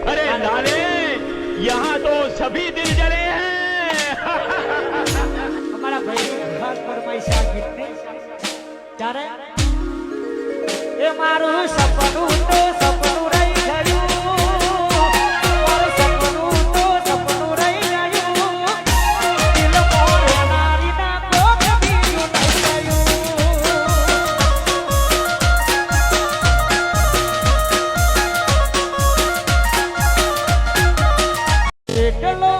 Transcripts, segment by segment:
अरे लाले यहाँ तो सभी दिल जले हैं हमारा भाई खास फरमाइश आ गीत ने ત્યારે એ મારું સપનું તો સપનું રહી ગયું મારું સપનું તો સપનું રહી ગયું દિલ મોરે નારી ના કોક બીજું નહીં ગયું એટલો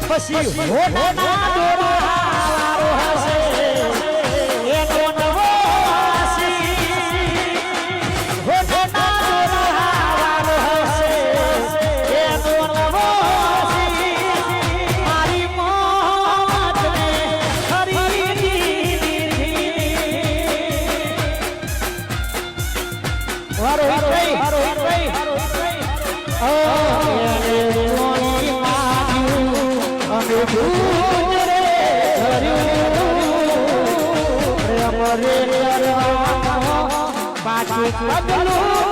પછી હોના દોરાવારો હશે એનો નવો આસી હોના દોરાવારો હશે એનો નવો આસી મારી મોતને ખરીદી વારો ભાઈ ઓ રે હર્યું રે પાછું પગલું